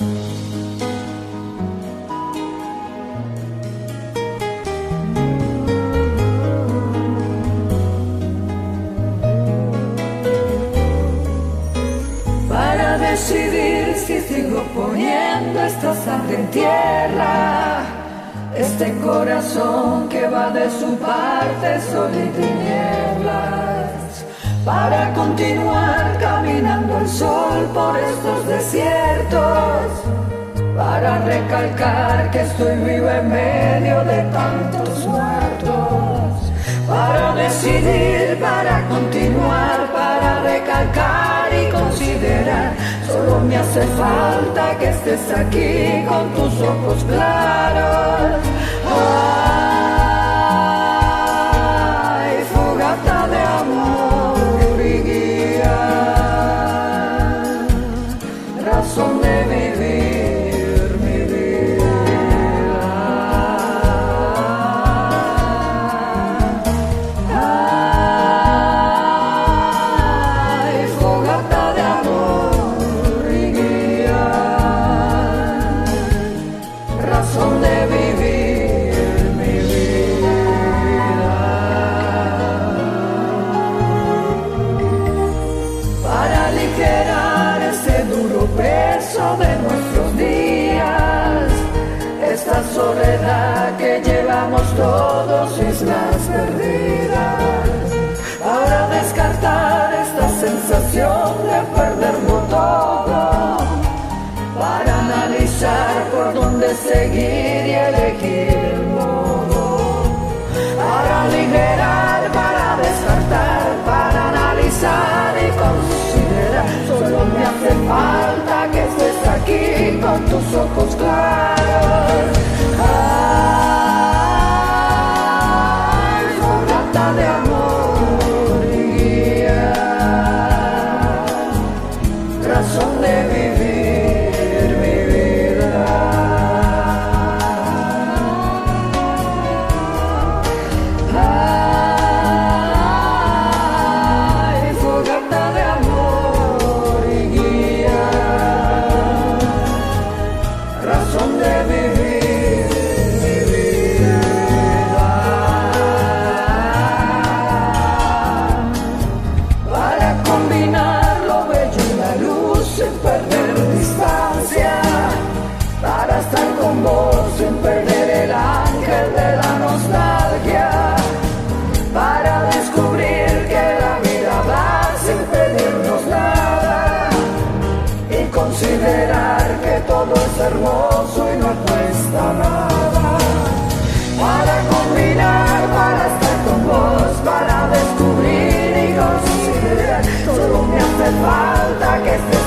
Para decidir si sigo poniendo esta sangre en tierra, este corazón que va de su parte sol y tinieblas, para continuar caminando al sol por estos desiertos, para recalcar que estoy vivo en medio de tantos muertos, para decidir, para continuar, para recalcar y considerar. Solo me hace falta que estés aquí con tus ojos claros. Ay, fogata de amor y guía, razón de vivir mi vida. Ay, fogata de amor y guía, razón de vivir mi vida. Para aligerar ese duro peso de nuestros días, esta soledad que llevamos todos, islas perdidas, para descartar esta sensación de perderlo todo, para analizar por dónde seguir y elegir el modo, para aligerar, para descartar, para analizar y considerar. Solo me hace falta que estés aquí con tus ojos claros. Ay, fogata de amor y guía, razón de vivir mi vida. Ay, fogata de amor y guía, razón de vivir mi vida. Para combinar lo bello y la luz sin perder distancia, para estar con vos sin perder el ángel de la nostalgia, para descubrir que la vida va sin pedirnos nada y considerar que todo es hermoso y no cuesta nada. Para combinar, para estar con vos, para descubrir y considerar. Solo me hace falta que estés